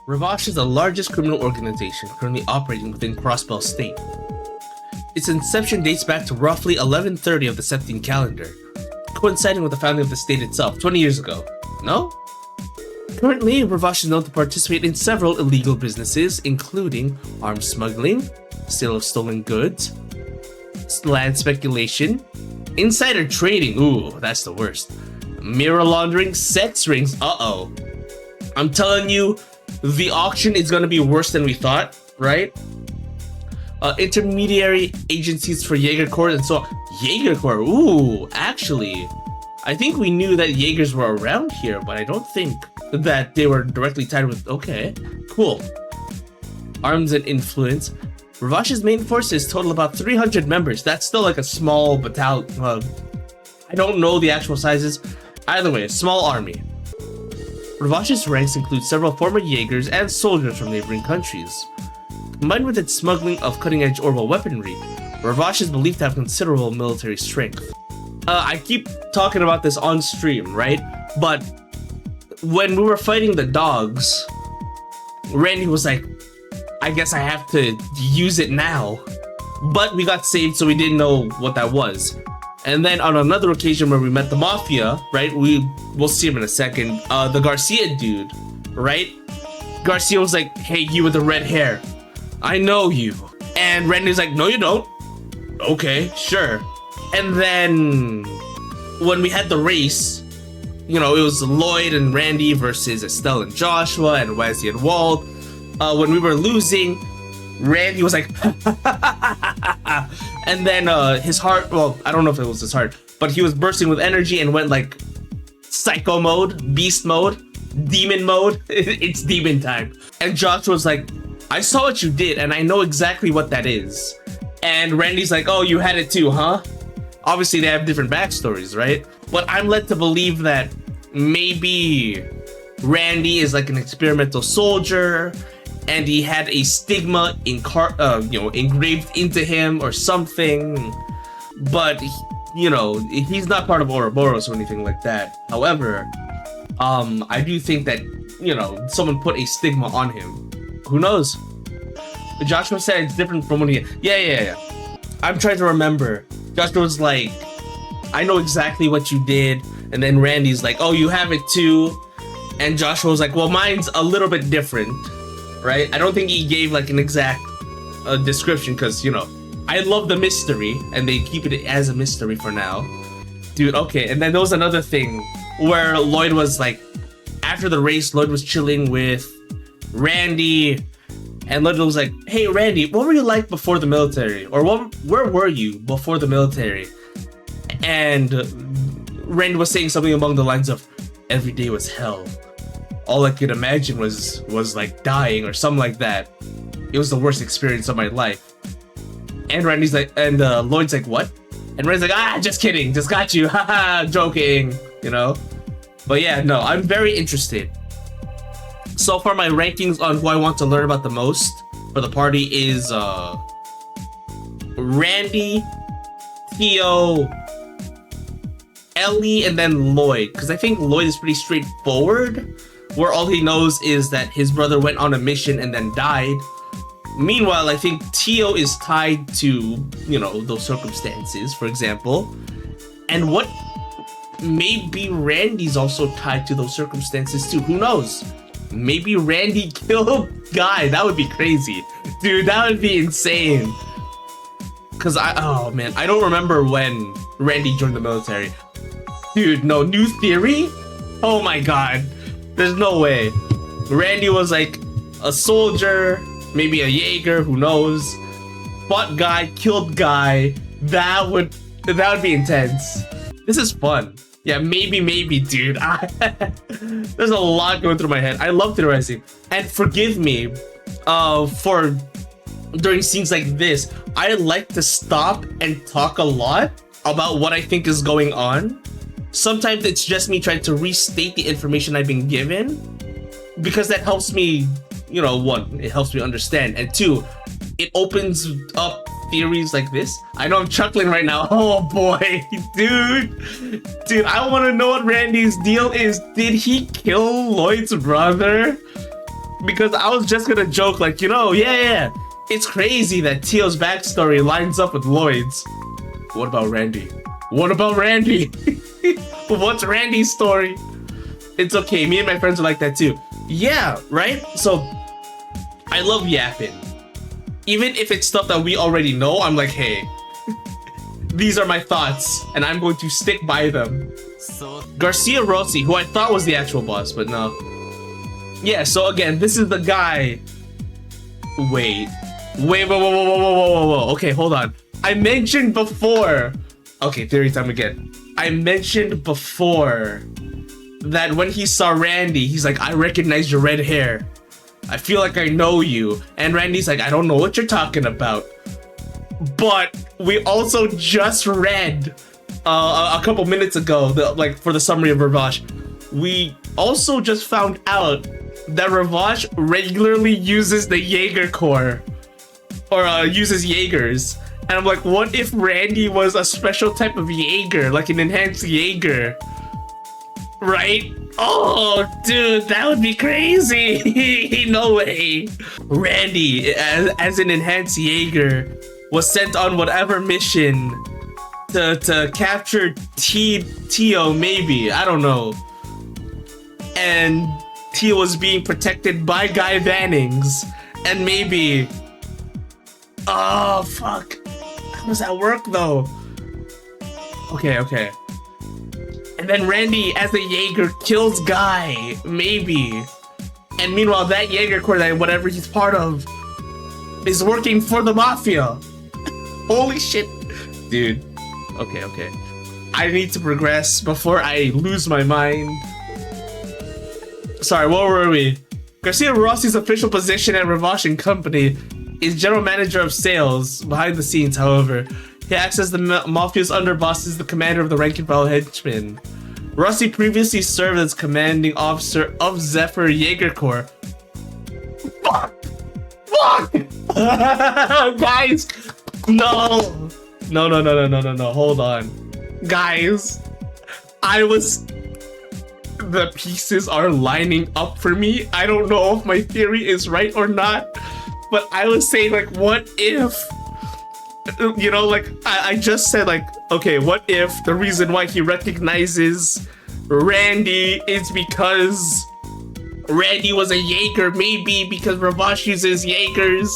Ravash is the largest criminal organization currently operating within Crossbell State. Its inception dates back to roughly 1130 of the Septine calendar, coinciding with the founding of the state itself 20 years ago. No? Currently, Ravash is known to participate in several illegal businesses, including arms smuggling, sale of stolen goods, land speculation, insider trading, ooh, that's the worst, mirror laundering, sex rings, uh-oh. I'm telling you, the auction is gonna be worse than we thought, right? Intermediary agencies for Jaeger Corps and so on. Jaeger Corps, ooh, actually, I think we knew that Jaegers were around here, but I don't think that they were directly tied with, okay, cool. Arms and influence. Ravash's main forces total about 300 members. That's still like a small battalion. I don't know the actual sizes. Either way, a small army. Ravash's ranks include several former Jaegers and soldiers from neighboring countries. Combined with its smuggling of cutting-edge Orwell weaponry, Ravash is believed to have considerable military strength. I keep talking about this on stream, right? But when we were fighting the dogs, Randy was like, I guess I have to use it now. But we got saved, so we didn't know what that was. And then on another occasion where we met the Mafia, right? We'll see him in a second. The Garcia dude, right? Garcia was like, hey, you with the red hair, I know you. And Randy's like, no, you don't. Okay, sure. And then when we had the race, you know, it was Lloyd and Randy versus Estelle and Joshua and Wesley and Walt. When we were losing, Randy was like, and then his heart, well, I don't know if it was his heart, but he was bursting with energy and went like psycho mode, beast mode, demon mode. It's demon time. And Joshua was like, I saw what you did and I know exactly what that is. And Randy's like, oh, you had it too, huh? Obviously they have different backstories, right? But I'm led to believe that maybe Randy is like an experimental soldier and he had a stigma engraved into him or something. But, you know, he's not part of Ouroboros or anything like that. However, I do think that, you know, someone put a stigma on him. Who knows? Joshua said it's different from when he... Yeah. I'm trying to remember. Joshua was like, I know exactly what you did. And then Randy's like, oh, you have it too. And Joshua was like, well, mine's a little bit different, right? I don't think he gave like an exact description because, you know, I love the mystery and they keep it as a mystery for now. Dude, okay. And then there was another thing where Lloyd was like, after the race, Lloyd was chilling with Randy. And Lloyd was like, hey, Randy, what were you like before the military? Or where were you before the military? And Randy was saying something along the lines of, every day was hell. All I could imagine was like dying or something like that. It was the worst experience of my life. And Randy's like, and Lloyd's like, what? And Randy's like, just kidding, just got you, haha, joking, you know? But yeah, no, I'm very interested. So far, my rankings on who I want to learn about the most for the party is Randy, Theo, Ellie, and then Lloyd. Because I think Lloyd is pretty straightforward, where all he knows is that his brother went on a mission and then died. Meanwhile, I think Theo is tied to, you know, those circumstances, for example. And what maybe Randy's also tied to those circumstances too. Who knows? Maybe Randy killed Guy. That would be crazy. Dude, that would be insane. Cause oh man, I don't remember when Randy joined the military. Dude, no, new theory? Oh my god. There's no way. Randy was like a soldier, maybe a Jaeger, who knows. Fought Guy, killed Guy. That would be intense. This is fun. Yeah, maybe, dude. There's a lot going through my head. I love theorizing. And forgive me for during scenes like this, I like to stop and talk a lot about what I think is going on. Sometimes it's just me trying to restate the information I've been given because that helps me, you know, one, it helps me understand, and two, it opens up theories like this. I know I'm chuckling right now. Oh boy, dude, I want to know what Randy's deal is. Did he kill Lloyd's brother? because I was just gonna joke like, yeah, it's crazy that Tio's backstory lines up with Lloyd's. What about Randy? What about Randy? What's Randy's story? It's okay, me and my friends are like that too. Yeah, right? So I love yapping. Even if it's stuff that we already know, I'm like, hey, these are my thoughts and I'm going to stick by them. So Garcia Rossi, who I thought was the actual boss, but no. Yeah, so again, this is the guy. Wait. Whoa. Okay, hold on. I mentioned before. Okay, theory time again. I mentioned before that when he saw Randy, he's like, I recognize your red hair. I feel like I know you. And Randy's like, I don't know what you're talking about. But we also just read a couple minutes ago, for the summary of Ravash, we also just found out that Ravash regularly uses the Jaeger Corps, or uses Jaegers. And I'm like, what if Randy was a special type of Jaeger, like an enhanced Jaeger? Right? Oh, dude, that would be crazy. No way. Randy, as an enhanced Jaeger, was sent on whatever mission to capture Tio, maybe. I don't know. And Tio was being protected by Guy Vannings. And maybe... Oh, fuck. How does that work, though? Okay. And then Randy, as a Jaeger, kills Guy. Maybe. And meanwhile, that Jaeger Corps, that whatever he's part of, is working for the Mafia. Holy shit. Dude. Okay. I need to progress before I lose my mind. Sorry, where were we? Garcia Rossi's official position at Ravash & Company is general manager of sales. Behind the scenes, however, he acts as the Mafia's underboss, is the commander of the rank and file henchmen. Rossi previously served as commanding officer of Zephyr Jaeger Corps. Fuck! Guys! No, hold on. Guys, the pieces are lining up for me. I don't know if my theory is right or not, but I was saying, like, what if, I just said, like, okay, what if the reason why he recognizes Randy is because Randy was a Jaeger, maybe because Ravash uses Jaegers,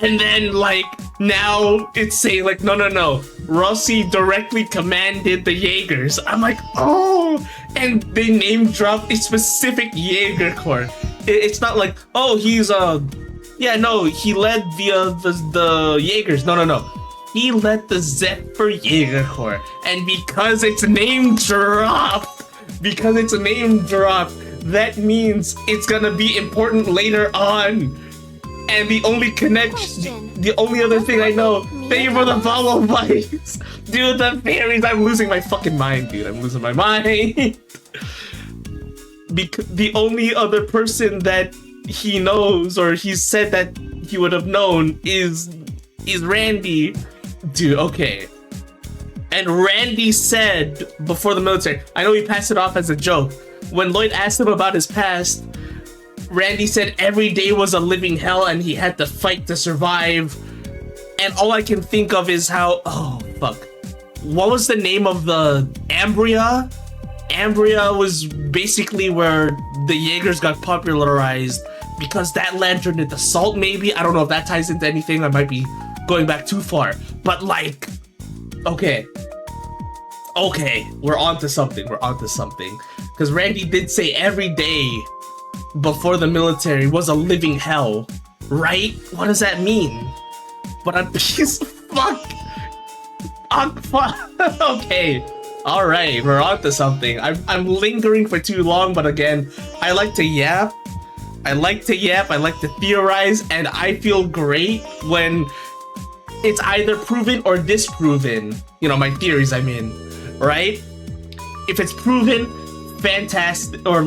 and then, like, now it's saying, like, no, Rossi directly commanded the Jaegers. I'm like, oh, and they name drop a specific Jaeger Corps. It's not like, oh, he's he led the Jaegers. No. He led the Zephyr Jaeger Corps. And because it's name dropped, that means it's gonna be important later on. And the only the only other thing I know, thank you for the follow, Vice. Dude, the fairies, I'm losing my fucking mind, dude. I'm losing my mind. Because the only other person that he knows, or he said that he would have known, is Randy. Dude, okay. And Randy said before the military, I know he passed it off as a joke, when Lloyd asked him about his past, Randy said every day was a living hell and he had to fight to survive. And all I can think of is how, oh fuck, what was the name of the Ambria? Ambria was basically where the Jaegers got popularized because that lantern did the salt, maybe? I don't know if that ties into anything. I might be going back too far. But like, okay, we're onto something. Because Randy did say every day before the military was a living hell, right? What does that mean? But I'm pissed. Fuck. Okay. All right, we're on to something. I'm lingering for too long, but again, I like to yap. I like to theorize, and I feel great when it's either proven or disproven. My theories, I mean, right? If it's proven, fantastic, or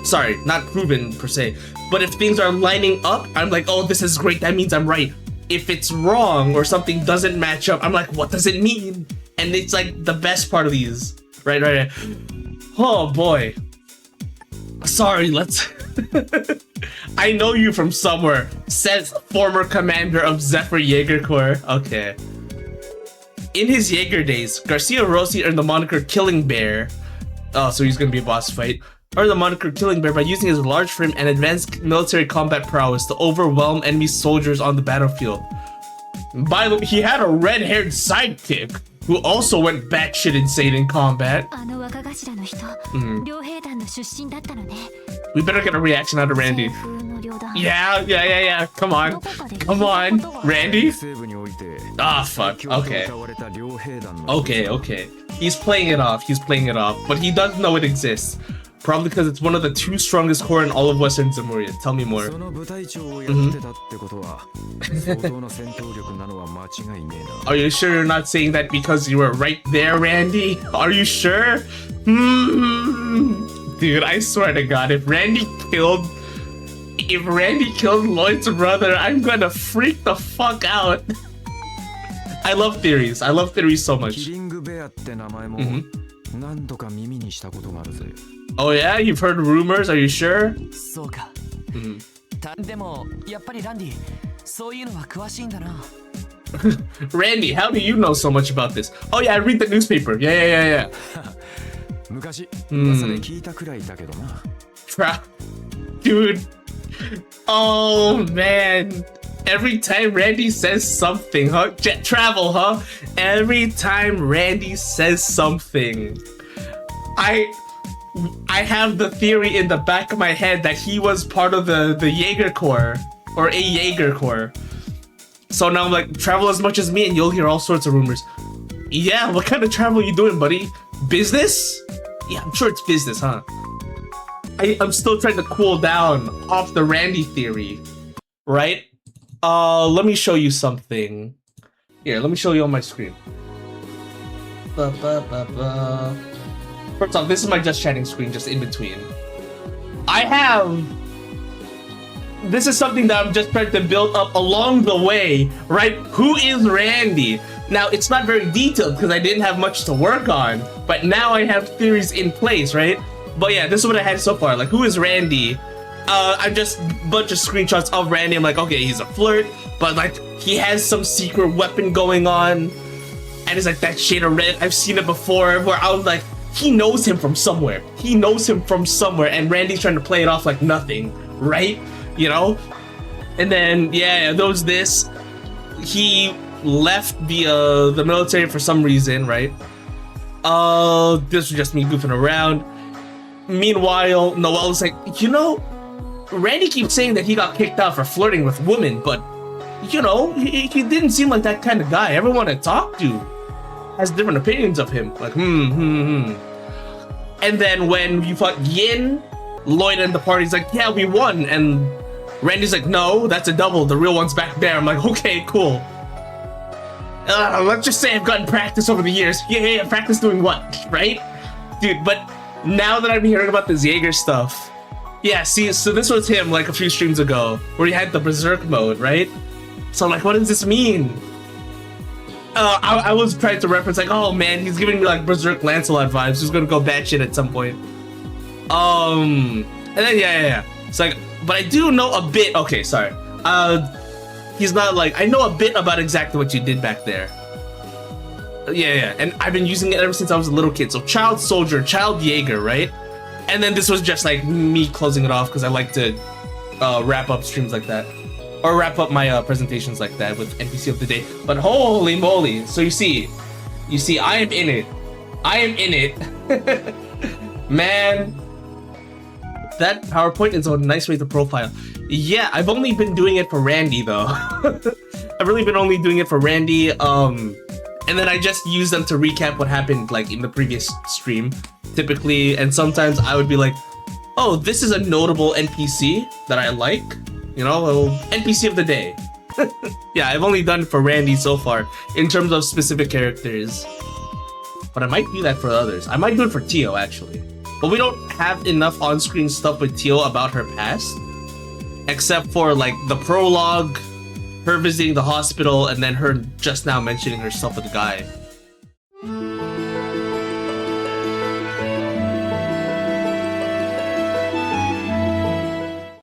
sorry, not proven per se, but if things are lining up, I'm like, oh, this is great, that means I'm right. If it's wrong or something doesn't match up, I'm like, what does it mean? And it's like the best part of these. Right. Oh boy. Sorry, let's I know you from somewhere, says former commander of Zephyr Jaeger Corps. Okay. In his Jaeger days, Garcia Rossi earned the moniker Killing Bear. Oh, so he's gonna be a boss fight. Earned the moniker Killing Bear by using his large frame and advanced military combat prowess to overwhelm enemy soldiers on the battlefield. By the way, he had a red-haired sidekick who also went batshit insane in combat. We better get a reaction out of Randy. Yeah. Come on, Randy. Ah, fuck. Okay. He's playing it off. But he does know it exists. Probably because it's one of the 2 strongest core in all of Western Zamuria. Tell me more. Are you sure you're not saying that because you were right there, Randy? Are you sure? Dude, I swear to God, if Randy killed Lloyd's brother, I'm gonna freak the fuck out. I love theories so much. Oh yeah, you've heard rumors, are you sure? Randy, how do you know so much about this? Oh yeah, I read the newspaper. Yeah. Dude. Oh man. Every time Randy says something, huh? Jet travel, huh? Every time Randy says something, I have the theory in the back of my head that he was part of the Jaeger Corps, or a Jaeger Corps. So now I'm like, travel as much as me and you'll hear all sorts of rumors. Yeah, what kind of travel are you doing, buddy? Business? Yeah, I'm sure it's business, huh? I'm still trying to cool down off the Randy theory, right? Let me show you something. Here, let me show you on my screen. First off, this is my just chatting screen, just in between. This is something that I'm just trying to build up along the way, right? Who is Randy? Now, it's not very detailed because I didn't have much to work on, but now I have theories in place, right? But yeah, this is what I had so far. Like, who is Randy? I'm just a bunch of screenshots of Randy. I'm like, okay, he's a flirt, but like, he has some secret weapon going on. And it's like that shade of red. I've seen it before where I was like, he knows him from somewhere. And Randy's trying to play it off like nothing, right? You know? And then, yeah, there was this. He left the military for some reason, right? This was just me goofing around. Meanwhile, Noel's like, you know, Randy keeps saying that he got kicked out for flirting with women, but, you know, he didn't seem like that kind of guy. Everyone I talked to has different opinions of him. Like, And then when you fought Yin, Lloyd and the party's like, yeah, we won. And Randy's like, no, that's a double. The real one's back there. I'm like, okay, cool. Let's just say I've gotten practice over the years. Yeah, practice doing what, right? Dude, but now that I'm hearing about this Jaeger stuff, yeah, see, so this was him like a few streams ago, where he had the Berserk mode, right? So I'm like, what does this mean? I was trying to reference like, oh man, he's giving me like Berserk Lancelot vibes. He's gonna go batshit at some point. And then yeah. It's like, but I do know a bit. Okay, sorry. He's not like, I know a bit about exactly what you did back there. Yeah, and I've been using it ever since I was a little kid. So child soldier, child Jaeger, right? And then this was just like me closing it off because I like to wrap up streams like that. Or wrap up my presentations like that with NPC of the day. But holy moly. So you see, I am in it. Man, that PowerPoint is a nice way to profile. Yeah, I've only been doing it for Randy though. I've really been only doing it for Randy. And then I just use them to recap what happened like in the previous stream, typically. And sometimes I would be like, oh, this is a notable NPC that I like. You know, NPC of the day. Yeah, I've only done it for Randy so far in terms of specific characters. But I might do that for others. I might do it for Tio actually. But we don't have enough on-screen stuff with Tio about her past. Except for like the prologue, her visiting the hospital, and then her just now mentioning herself with the guy.